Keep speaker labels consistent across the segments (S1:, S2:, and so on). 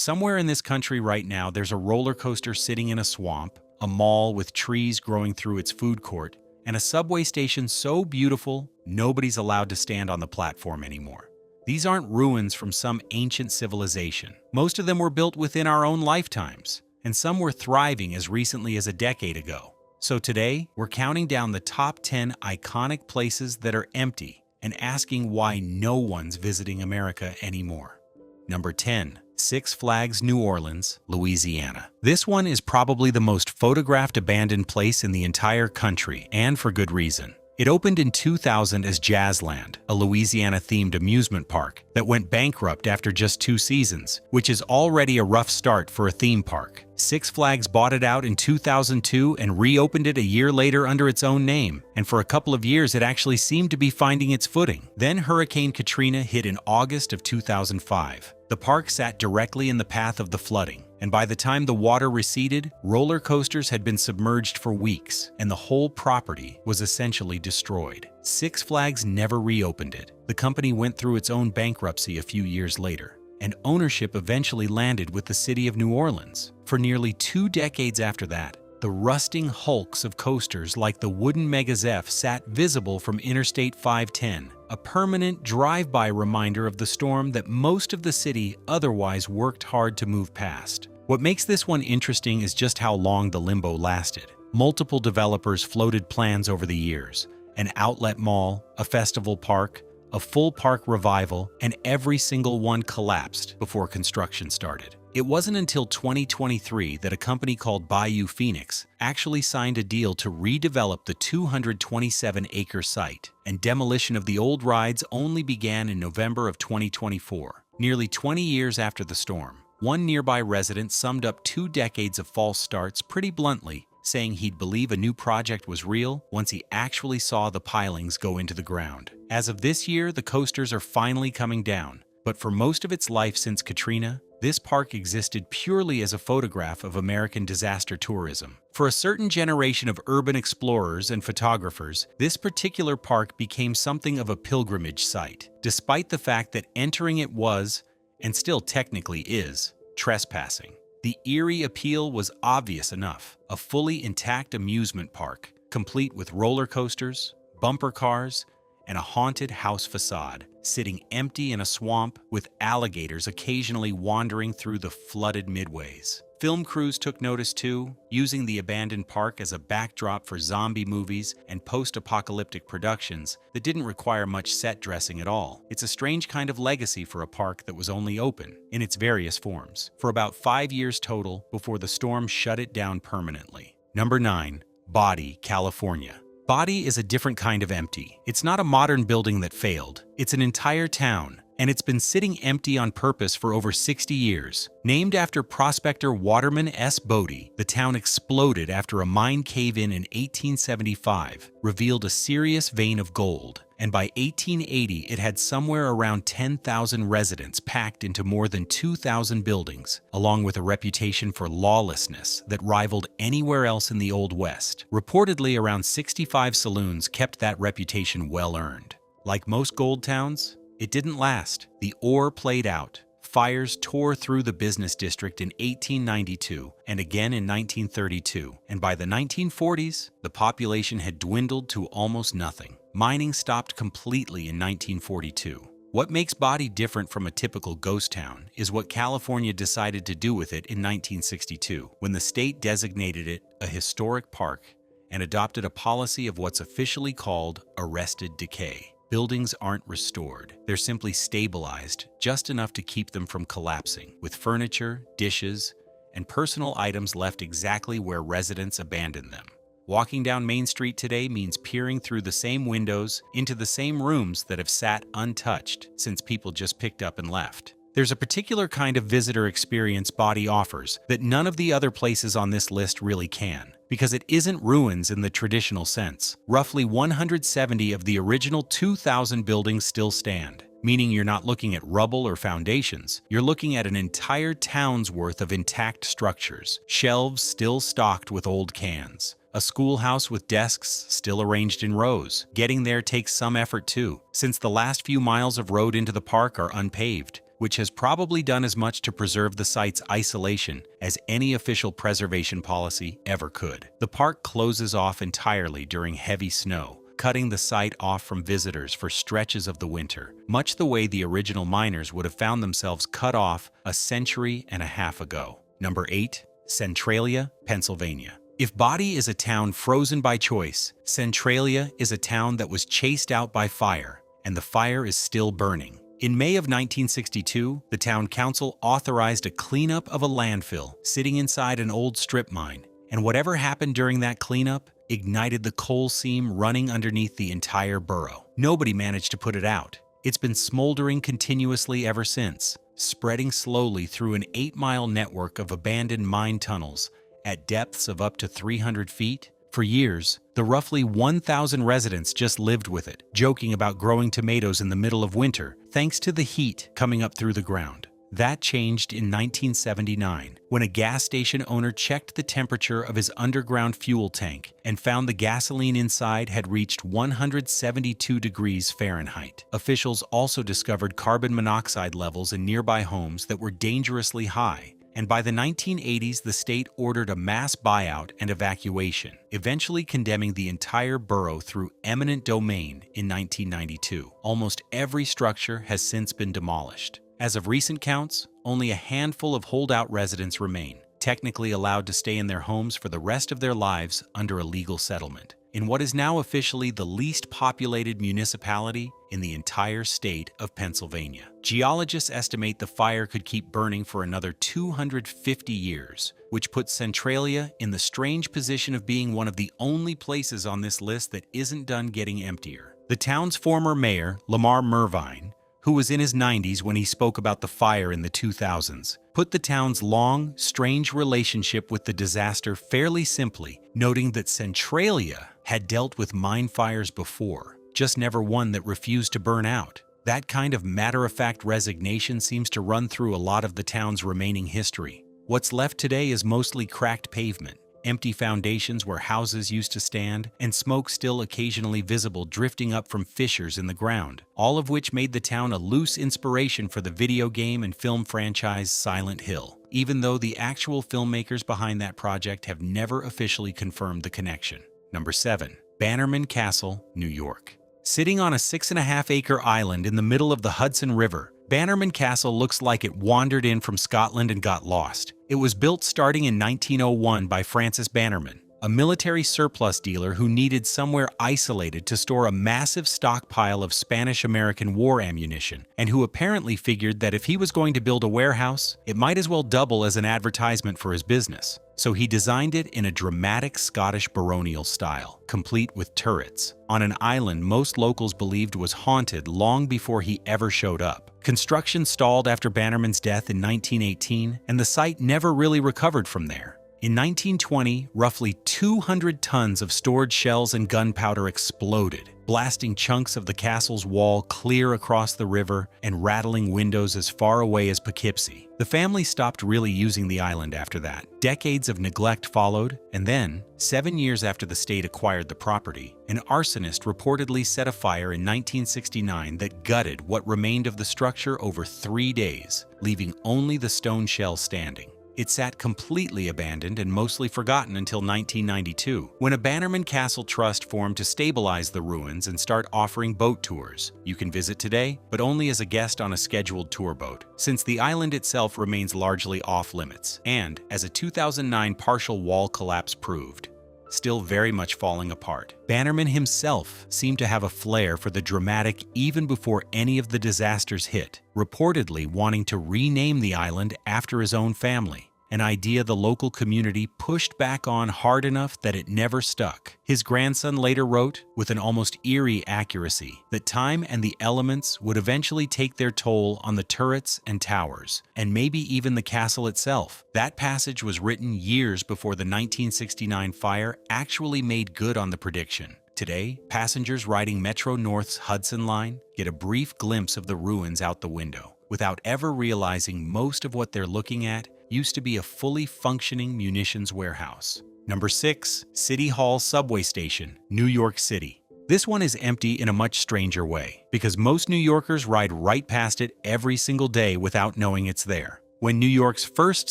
S1: Somewhere in this country right now, there's a roller coaster sitting in a swamp, a mall with trees growing through its food court, and a subway station so beautiful, nobody's allowed to stand on the platform anymore. These aren't ruins from some ancient civilization. Most of them were built within our own lifetimes, and some were thriving as recently as a decade ago. So today, we're counting down the top 10 iconic places that are empty and asking why no one's visiting America anymore. Number 10. Six Flags New Orleans, Louisiana. This one is probably the most photographed abandoned place in the entire country, and for good reason. It opened in 2000 as Jazzland, a Louisiana-themed amusement park that went bankrupt after just 2 seasons, which is already a rough start for a theme park. Six Flags bought it out in 2002 and reopened it a year later under its own name, and for a couple of years it actually seemed to be finding its footing. Then Hurricane Katrina hit in August of 2005. The park sat directly in the path of the flooding, and by the time the water receded, roller coasters had been submerged for weeks, and the whole property was essentially destroyed. Six Flags never reopened it. The company went through its own bankruptcy a few years later, and ownership eventually landed with the city of New Orleans. For nearly 2 decades after that, the rusting hulks of coasters like the wooden Mega Zeph sat visible from Interstate 510, a permanent drive-by reminder of the storm that most of the city otherwise worked hard to move past. What makes this one interesting is just how long the limbo lasted. Multiple developers floated plans over the years: an outlet mall, a festival park, a full park revival, and every single one collapsed before construction started. It wasn't until 2023 that a company called Bayou Phoenix actually signed a deal to redevelop the 227-acre site, and demolition of the old rides only began in November of 2024, nearly 20 years after the storm. One nearby resident summed up 2 decades of false starts pretty bluntly, saying he'd believe a new project was real once he actually saw the pilings go into the ground. As of this year, the coasters are finally coming down, but for most of its life since Katrina, this park existed purely as a photograph of American disaster tourism. For a certain generation of urban explorers and photographers, this particular park became something of a pilgrimage site, despite the fact that entering it was, and still technically is, trespassing. The eerie appeal was obvious enough: a fully intact amusement park, complete with roller coasters, bumper cars, and a haunted house facade, sitting empty in a swamp with alligators occasionally wandering through the flooded midways. Film crews took notice too, using the abandoned park as a backdrop for zombie movies and post-apocalyptic productions that didn't require much set dressing at all. It's a strange kind of legacy for a park that was only open, in its various forms, for about 5 years total before the storm shut it down permanently. Number 9. Body, California. Body is a different kind of empty. It's not a modern building that failed. It's an entire town, and it's been sitting empty on purpose for over 60 years. Named after prospector Waterman S. Bodie, the town exploded after a mine cave-in in 1875 revealed a serious vein of gold, and by 1880 it had somewhere around 10,000 residents packed into more than 2,000 buildings, along with a reputation for lawlessness that rivaled anywhere else in the Old West. Reportedly, around 65 saloons kept that reputation well earned. Like most gold towns, it didn't last. The ore played out. Fires tore through the business district in 1892 and again in 1932, and by the 1940s, the population had dwindled to almost nothing. Mining stopped completely in 1942. What makes Body different from a typical ghost town is what California decided to do with it in 1962, when the state designated it a historic park and adopted a policy of what's officially called arrested decay. Buildings aren't restored. They're simply stabilized just enough to keep them from collapsing, with furniture, dishes, and personal items left exactly where residents abandoned them. Walking down Main Street today means peering through the same windows into the same rooms that have sat untouched since people just picked up and left. There's a particular kind of visitor experience Body offers that none of the other places on this list really can, because it isn't ruins in the traditional sense. Roughly 170 of the original 2,000 buildings still stand, meaning you're not looking at rubble or foundations. You're looking at an entire town's worth of intact structures, shelves still stocked with old cans, a schoolhouse with desks still arranged in rows. Getting there takes some effort too, since the last few miles of road into the park are unpaved, which has probably done as much to preserve the site's isolation as any official preservation policy ever could. The park closes off entirely during heavy snow, cutting the site off from visitors for stretches of the winter, much the way the original miners would have found themselves cut off a century and a half ago. Number 8. Centralia, Pennsylvania. If Body is a town frozen by choice, Centralia is a town that was chased out by fire, and the fire is still burning. In May of 1962, the town council authorized a cleanup of a landfill sitting inside an old strip mine, and whatever happened during that cleanup ignited the coal seam running underneath the entire borough. Nobody managed to put it out. It's been smoldering continuously ever since, spreading slowly through an 8-mile network of abandoned mine tunnels at depths of up to 300 feet. For years, the roughly 1,000 residents just lived with it, joking about growing tomatoes in the middle of winter thanks to the heat coming up through the ground. That changed in 1979, when a gas station owner checked the temperature of his underground fuel tank and found the gasoline inside had reached 172 degrees Fahrenheit. Officials also discovered carbon monoxide levels in nearby homes that were dangerously high, and by the 1980s, the state ordered a mass buyout and evacuation, eventually condemning the entire borough through eminent domain in 1992. Almost every structure has since been demolished. As of recent counts, only a handful of holdout residents remain, technically allowed to stay in their homes for the rest of their lives under a legal settlement, in what is now officially the least populated municipality in the entire state of Pennsylvania. Geologists estimate the fire could keep burning for another 250 years, which puts Centralia in the strange position of being one of the only places on this list that isn't done getting emptier. The town's former mayor, Lamar Mervine, who was in his 90s when he spoke about the fire in the 2000s, put the town's long, strange relationship with the disaster fairly simply, noting that Centralia had dealt with mine fires before, just never one that refused to burn out. That kind of matter-of-fact resignation seems to run through a lot of the town's remaining history. What's left today is mostly cracked pavement, empty foundations where houses used to stand, and smoke still occasionally visible drifting up from fissures in the ground, all of which made the town a loose inspiration for the video game and film franchise Silent Hill, even though the actual filmmakers behind that project have never officially confirmed the connection. Number 7. Bannerman Castle, New York. Sitting on a 6.5-acre island in the middle of the Hudson River, Bannerman Castle looks like it wandered in from Scotland and got lost. It was built starting in 1901 by Francis Bannerman, a military surplus dealer who needed somewhere isolated to store a massive stockpile of Spanish-American war ammunition, and who apparently figured that if he was going to build a warehouse, it might as well double as an advertisement for his business. So he designed it in a dramatic Scottish baronial style, complete with turrets, on an island most locals believed was haunted long before he ever showed up. Construction stalled after Bannerman's death in 1918, and the site never really recovered from there. In 1920, roughly 200 tons of stored shells and gunpowder exploded, blasting chunks of the castle's wall clear across the river and rattling windows as far away as Poughkeepsie. The family stopped really using the island after that. Decades of neglect followed, and then, 7 years after the state acquired the property, an arsonist reportedly set a fire in 1969 that gutted what remained of the structure over 3 days, leaving only the stone shell standing. It sat completely abandoned and mostly forgotten until 1992, when a Bannerman Castle Trust formed to stabilize the ruins and start offering boat tours. You can visit today, but only as a guest on a scheduled tour boat, since the island itself remains largely off-limits, and, as a 2009 partial wall collapse proved, still very much falling apart. Bannerman himself seemed to have a flair for the dramatic even before any of the disasters hit, reportedly wanting to rename the island after his own family, an idea the local community pushed back on hard enough that it never stuck. His grandson later wrote, with an almost eerie accuracy, that time and the elements would eventually take their toll on the turrets and towers, and maybe even the castle itself. That passage was written years before the 1969 fire actually made good on the prediction. Today, passengers riding Metro North's Hudson Line get a brief glimpse of the ruins out the window, without ever realizing most of what they're looking at used to be a fully functioning munitions warehouse. Number 6. City Hall Subway Station, New York City. This one is empty in a much stranger way, because most New Yorkers ride right past it every single day without knowing it's there. When New York's first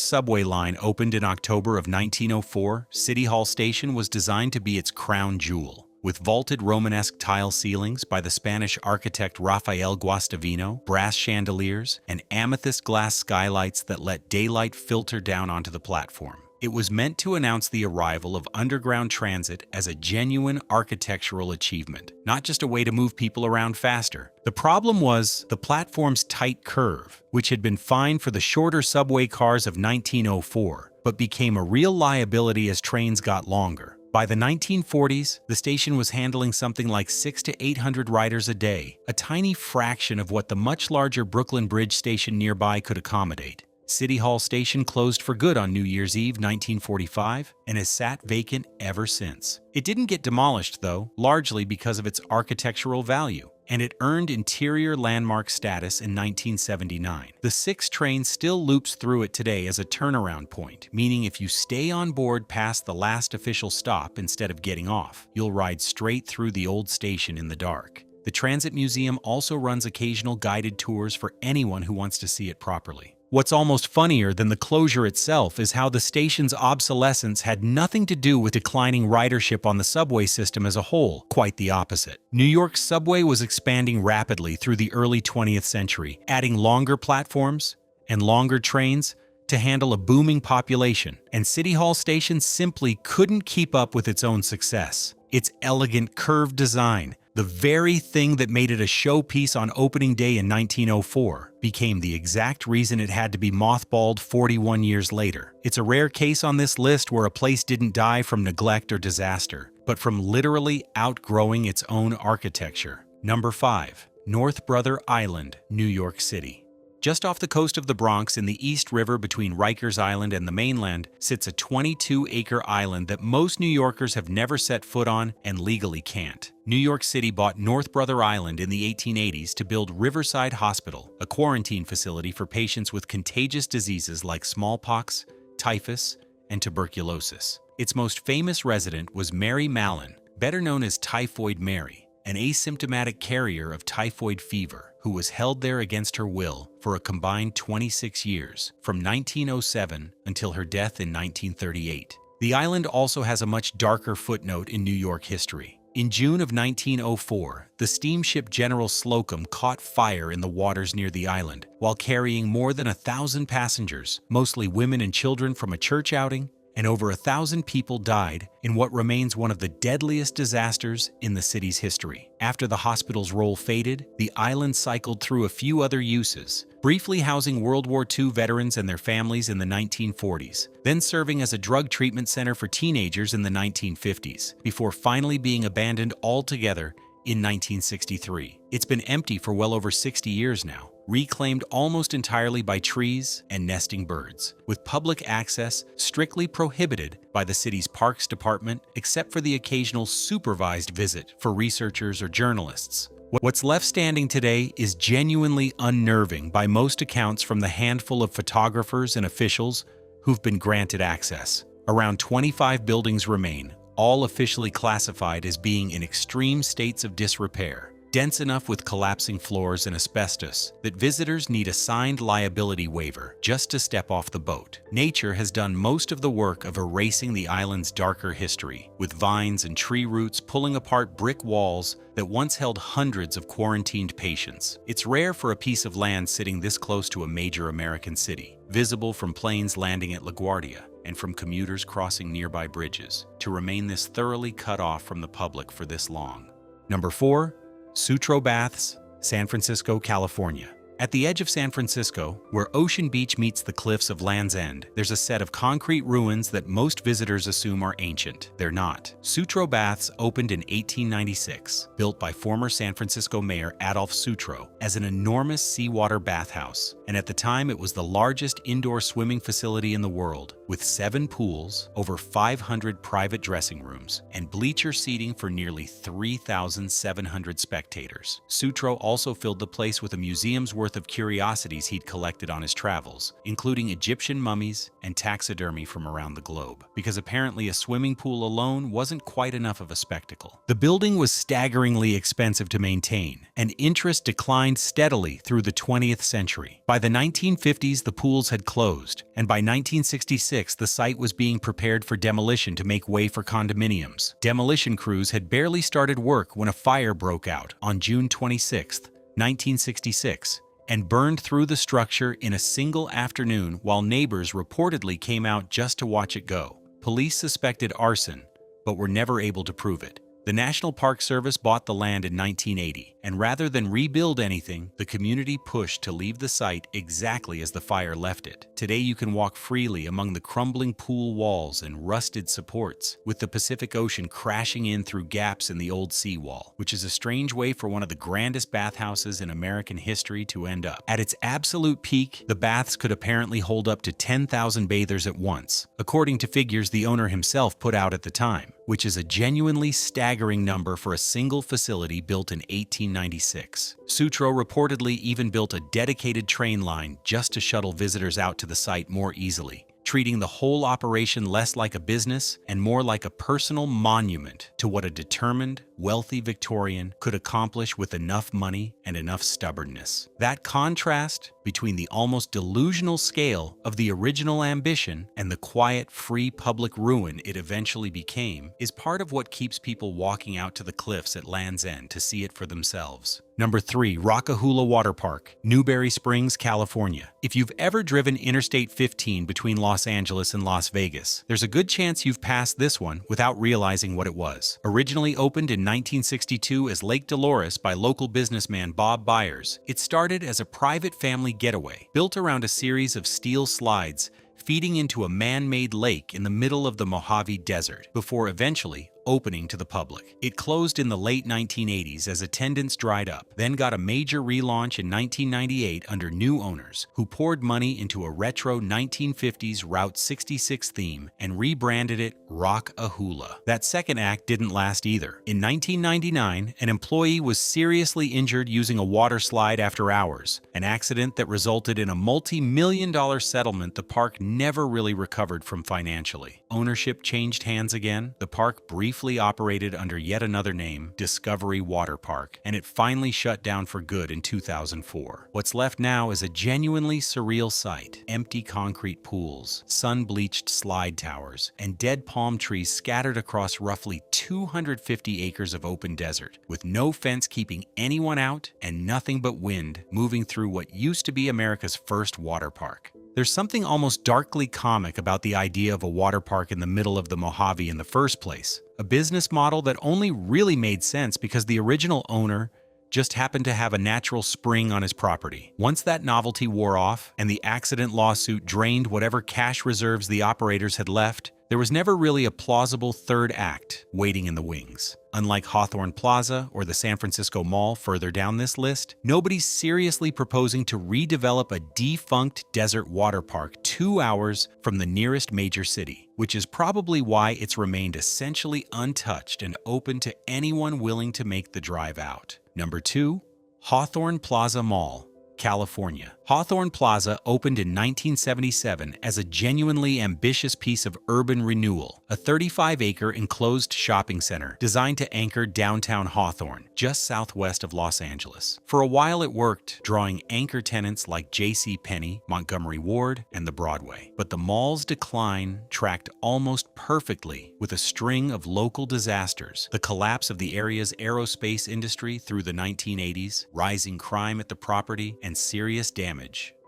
S1: subway line opened in October of 1904, City Hall Station was designed to be its crown jewel. With vaulted Romanesque tile ceilings by the Spanish architect Rafael Guastavino, brass chandeliers, and amethyst glass skylights that let daylight filter down onto the platform. It was meant to announce the arrival of underground transit as a genuine architectural achievement, not just a way to move people around faster. The problem was the platform's tight curve, which had been fine for the shorter subway cars of 1904, but became a real liability as trains got longer. By the 1940s, the station was handling something like 600 to 800 riders a day, a tiny fraction of what the much larger Brooklyn Bridge station nearby could accommodate. City Hall Station closed for good on New Year's Eve 1945 and has sat vacant ever since. It didn't get demolished, though, largely because of its architectural value, and it earned interior landmark status in 1979. The 6 train still loops through it today as a turnaround point, meaning if you stay on board past the last official stop instead of getting off, you'll ride straight through the old station in the dark. The Transit Museum also runs occasional guided tours for anyone who wants to see it properly. What's almost funnier than the closure itself is how the station's obsolescence had nothing to do with declining ridership on the subway system as a whole, quite the opposite. New York's subway was expanding rapidly through the early 20th century, adding longer platforms and longer trains to handle a booming population, and City Hall Station simply couldn't keep up with its own success. Its elegant curved design, the very thing that made it a showpiece on opening day in 1904, became the exact reason it had to be mothballed 41 years later. It's a rare case on this list where a place didn't die from neglect or disaster, but from literally outgrowing its own architecture. Number 5. North Brother Island, New York City. Just off the coast of the Bronx in the East River between Rikers Island and the mainland sits a 22-acre island that most New Yorkers have never set foot on and legally can't. New York City bought North Brother Island in the 1880s to build Riverside Hospital, a quarantine facility for patients with contagious diseases like smallpox, typhus, and tuberculosis. Its most famous resident was Mary Mallon, better known as Typhoid Mary, an asymptomatic carrier of typhoid fever, who was held there against her will for a combined 26 years, from 1907 until her death in 1938. The island also has a much darker footnote in New York history. In June of 1904, the steamship General Slocum caught fire in the waters near the island while carrying more than 1,000 passengers, mostly women and children from a church outing, and over 1,000 people died in what remains one of the deadliest disasters in the city's history. After the hospital's role faded, the island cycled through a few other uses, briefly housing World War II veterans and their families in the 1940s, then serving as a drug treatment center for teenagers in the 1950s, before finally being abandoned altogether in 1963. It's been empty for well over 60 years now, reclaimed almost entirely by trees and nesting birds, with public access strictly prohibited by the city's Parks Department except for the occasional supervised visit for researchers or journalists. What's left standing today is genuinely unnerving by most accounts from the handful of photographers and officials who've been granted access. Around 25 buildings remain, all officially classified as being in extreme states of disrepair, dense enough with collapsing floors and asbestos that visitors need a signed liability waiver just to step off the boat. Nature has done most of the work of erasing the island's darker history, with vines and tree roots pulling apart brick walls that once held hundreds of quarantined patients. It's rare for a piece of land sitting this close to a major American city, visible from planes landing at LaGuardia and from commuters crossing nearby bridges, to remain this thoroughly cut off from the public for this long. Number 4. Sutro Baths, San Francisco, California. At the edge of San Francisco, where Ocean Beach meets the cliffs of Land's End, there's a set of concrete ruins that most visitors assume are ancient. They're not. Sutro Baths opened in 1896, built by former San Francisco Mayor Adolph Sutro as an enormous seawater bathhouse, and at the time it was the largest indoor swimming facility in the world, with 7 pools, over 500 private dressing rooms, and bleacher seating for nearly 3,700 spectators. Sutro also filled the place with a museum's worth worth of curiosities he'd collected on his travels, including Egyptian mummies and taxidermy from around the globe, because apparently a swimming pool alone wasn't quite enough of a spectacle. The building was staggeringly expensive to maintain, and interest declined steadily through the 20th century. By the 1950s, the pools had closed, and by 1966, the site was being prepared for demolition to make way for condominiums. Demolition crews had barely started work when a fire broke out on June 26, 1966, and burned through the structure in a single afternoon while neighbors reportedly came out just to watch it go. Police suspected arson, but were never able to prove it. The National Park Service bought the land in 1980, and rather than rebuild anything, the community pushed to leave the site exactly as the fire left it. Today you can walk freely among the crumbling pool walls and rusted supports, with the Pacific Ocean crashing in through gaps in the old seawall, which is a strange way for one of the grandest bathhouses in American history to end up. At its absolute peak, the baths could apparently hold up to 10,000 bathers at once, according to figures the owner himself put out at the time, which is a genuinely staggering number for a single facility built in 1896. Sutro reportedly even built a dedicated train line just to shuttle visitors out to the site more easily, treating the whole operation less like a business and more like a personal monument to what a determined, wealthy Victorian could accomplish with enough money and enough stubbornness. That contrast between the almost delusional scale of the original ambition and the quiet, free public ruin it eventually became is part of what keeps people walking out to the cliffs at Land's End to see it for themselves. Number 3. Rockahula Water Park, Newberry Springs, California. If you've ever driven Interstate 15 between Los Angeles and Las Vegas, there's a good chance you've passed this one without realizing what it was. Originally opened in 1962 as Lake Dolores by local businessman Bob Byers, it started as a private family getaway, built around a series of steel slides feeding into a man-made lake in the middle of the Mojave Desert, before eventually opening to the public. It closed in the late 1980s as attendance dried up, then got a major relaunch in 1998 under new owners who poured money into a retro 1950s Route 66 theme and rebranded it Rock-A-Hula. That second act didn't last either. In 1999, an employee was seriously injured using a water slide after hours, an accident that resulted in a multi-million-dollar settlement the park never really recovered from financially. Ownership changed hands again, the park briefly operated under yet another name, Discovery Water Park, and it finally shut down for good in 2004. What's left now is a genuinely surreal sight: empty concrete pools, sun-bleached slide towers, and dead palm trees scattered across roughly 250 acres of open desert, with no fence keeping anyone out and nothing but wind moving through what used to be America's first water park. There's something almost darkly comic about the idea of a water park in the middle of the Mojave in the first place, a business model that only really made sense because the original owner just happened to have a natural spring on his property. Once that novelty wore off and the accident lawsuit drained whatever cash reserves the operators had left, there was never really a plausible third act waiting in the wings. Unlike Hawthorne Plaza or the San Francisco Mall further down this list, nobody's seriously proposing to redevelop a defunct desert water park 2 hours from the nearest major city, which is probably why it's remained essentially untouched and open to anyone willing to make the drive out. Number 2. Hawthorne Plaza Mall, California. Hawthorne Plaza opened in 1977 as a genuinely ambitious piece of urban renewal, a 35-acre enclosed shopping center designed to anchor downtown Hawthorne, just southwest of Los Angeles. For a while it worked, drawing anchor tenants like J.C. Penney, Montgomery Ward, and the Broadway. But the mall's decline tracked almost perfectly with a string of local disasters: the collapse of the area's aerospace industry through the 1980s, rising crime at the property, and serious damage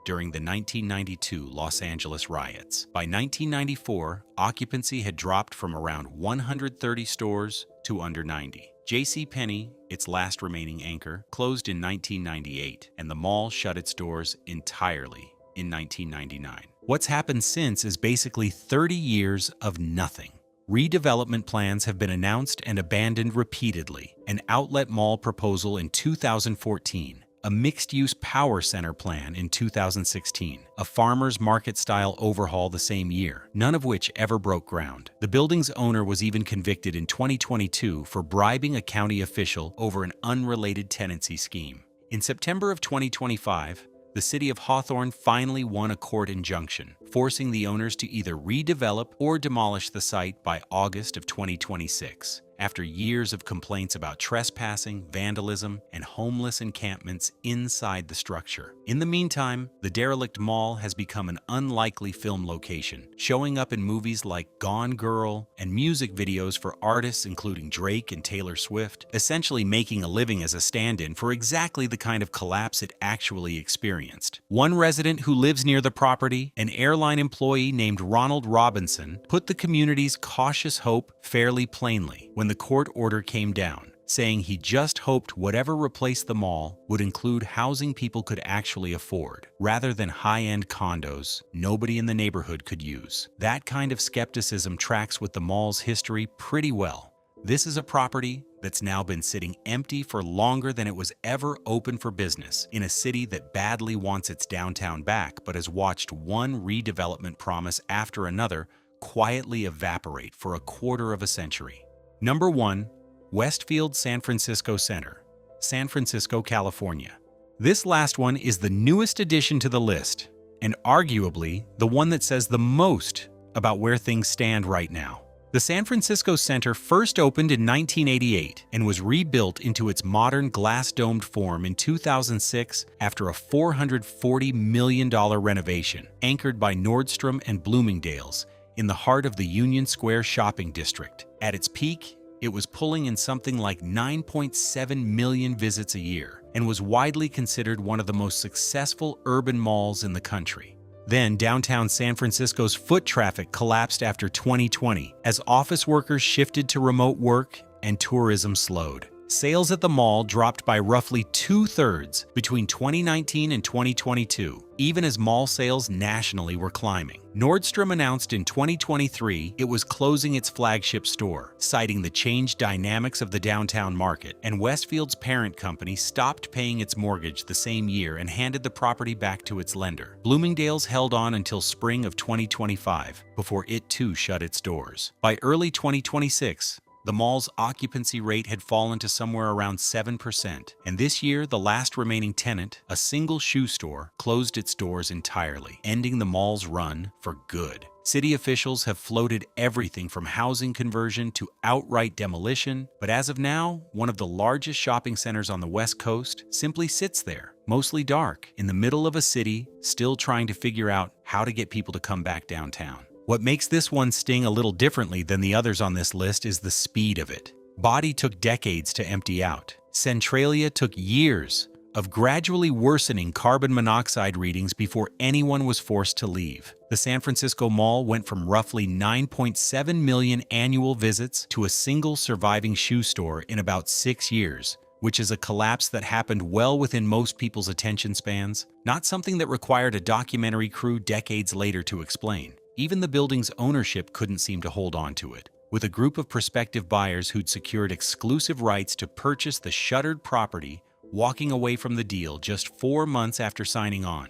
S1: during the 1992 Los Angeles riots. By 1994, occupancy had dropped from around 130 stores to under 90. J.C. Penney, its last remaining anchor, closed in 1998, and the mall shut its doors entirely in 1999. What's happened since is basically 30 years of nothing. Redevelopment plans have been announced and abandoned repeatedly. An outlet mall proposal in 2014, a mixed-use power center plan in 2016, a farmer's market-style overhaul the same year, none of which ever broke ground. The building's owner was even convicted in 2022 for bribing a county official over an unrelated tenancy scheme. In September of 2025, the city of Hawthorne finally won a court injunction, forcing the owners to either redevelop or demolish the site by August of 2026. After years of complaints about trespassing, vandalism, and homeless encampments inside the structure. In the meantime, the derelict mall has become an unlikely film location, showing up in movies like Gone Girl and music videos for artists including Drake and Taylor Swift, essentially making a living as a stand-in for exactly the kind of collapse it actually experienced. One resident who lives near the property, an airline employee named Ronald Robinson, put the community's cautious hope fairly plainly when the court order came down, saying he just hoped whatever replaced the mall would include housing people could actually afford, rather than high-end condos nobody in the neighborhood could use. That kind of skepticism tracks with the mall's history pretty well. This is a property that's now been sitting empty for longer than it was ever open for business, in a city that badly wants its downtown back but has watched one redevelopment promise after another quietly evaporate for a quarter of a century. Number 1. Westfield San Francisco Center, San Francisco, California. This last one is the newest addition to the list, and arguably the one that says the most about where things stand right now. The San Francisco Center first opened in 1988 and was rebuilt into its modern glass-domed form in 2006 after a $440 million renovation, anchored by Nordstrom and Bloomingdale's, in the heart of the Union Square shopping district. At its peak, it was pulling in something like 9.7 million visits a year and was widely considered one of the most successful urban malls in the country. Then, downtown San Francisco's foot traffic collapsed after 2020 as office workers shifted to remote work and tourism slowed. Sales at the mall dropped by roughly 2/3 between 2019 and 2022, even as mall sales nationally were climbing. Nordstrom announced in 2023 it was closing its flagship store, citing the changed dynamics of the downtown market, and Westfield's parent company stopped paying its mortgage the same year and handed the property back to its lender. Bloomingdale's held on until spring of 2025, before it too shut its doors. By early 2026, the mall's occupancy rate had fallen to somewhere around 7%, and this year the last remaining tenant, a single shoe store, closed its doors entirely, ending the mall's run for good. City officials have floated everything from housing conversion to outright demolition, but as of now, one of the largest shopping centers on the West Coast simply sits there, mostly dark, in the middle of a city still trying to figure out how to get people to come back downtown. What makes this one sting a little differently than the others on this list is the speed of it. Body took decades to empty out. Centralia took years of gradually worsening carbon monoxide readings before anyone was forced to leave. The San Francisco Mall went from roughly 9.7 million annual visits to a single surviving shoe store in about 6 years, which is a collapse that happened well within most people's attention spans, not something that required a documentary crew decades later to explain. Even the building's ownership couldn't seem to hold on to it, with a group of prospective buyers who'd secured exclusive rights to purchase the shuttered property walking away from the deal just 4 months after signing on,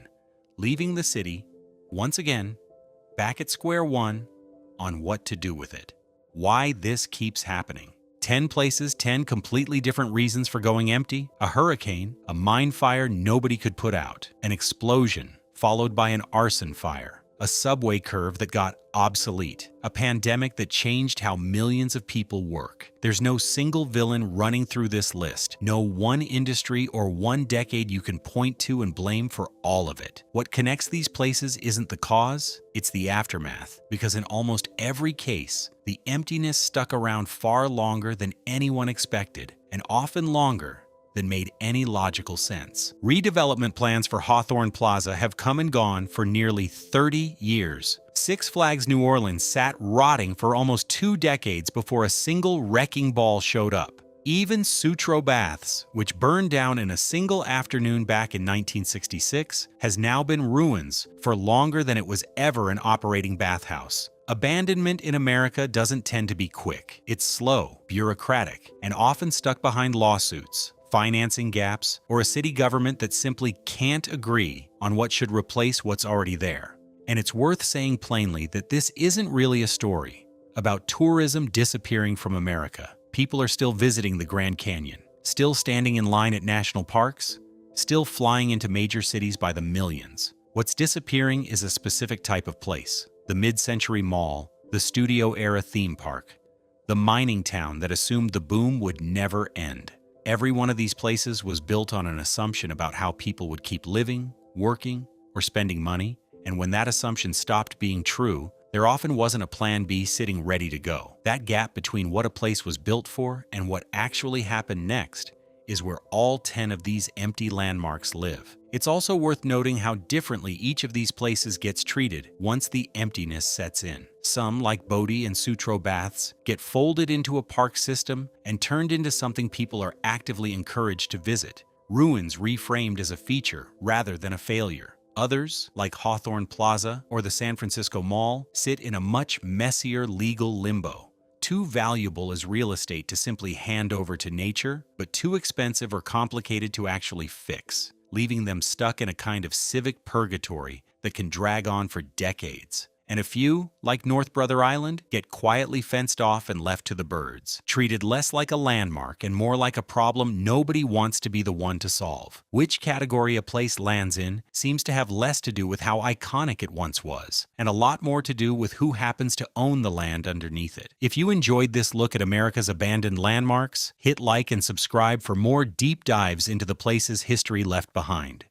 S1: leaving the city, once again, back at square one on what to do with it. Why this keeps happening. 10 places, 10 completely different reasons for going empty, a hurricane, a mine fire nobody could put out, an explosion followed by an arson fire, a subway curve that got obsolete, a pandemic that changed how millions of people work. There's no single villain running through this list, no one industry or one decade you can point to and blame for all of it. What connects these places isn't the cause, it's the aftermath, because in almost every case, the emptiness stuck around far longer than anyone expected, and often longer than made any logical sense. Redevelopment plans for Hawthorne Plaza have come and gone for nearly 30 years. Six Flags New Orleans sat rotting for almost 2 decades before a single wrecking ball showed up. Even Sutro Baths, which burned down in a single afternoon back in 1966, has now been ruins for longer than it was ever an operating bathhouse. Abandonment in America doesn't tend to be quick. It's slow, bureaucratic, and often stuck behind lawsuits, financing gaps, or a city government that simply can't agree on what should replace what's already there. And it's worth saying plainly that this isn't really a story about tourism disappearing from America. People are still visiting the Grand Canyon, still standing in line at national parks, still flying into major cities by the millions. What's disappearing is a specific type of place: the mid-century mall, the studio-era theme park, the mining town that assumed the boom would never end. Every one of these places was built on an assumption about how people would keep living, working, or spending money, and when that assumption stopped being true, there often wasn't a plan B sitting ready to go. That gap between what a place was built for and what actually happened next is where all 10 of these empty landmarks live. It's also worth noting how differently each of these places gets treated once the emptiness sets in. Some, like Bodhi and Sutro baths, get folded into a park system and turned into something people are actively encouraged to visit. Ruins reframed as a feature rather than a failure. Others, like Hawthorne Plaza or the San Francisco Mall, sit in a much messier legal limbo. Too valuable as real estate to simply hand over to nature, but too expensive or complicated to actually fix, leaving them stuck in a kind of civic purgatory that can drag on for decades. And a few, like North Brother Island, get quietly fenced off and left to the birds, treated less like a landmark and more like a problem nobody wants to be the one to solve. Which category a place lands in seems to have less to do with how iconic it once was, and a lot more to do with who happens to own the land underneath it. If you enjoyed this look at America's abandoned landmarks, hit like and subscribe for more deep dives into the places history left behind.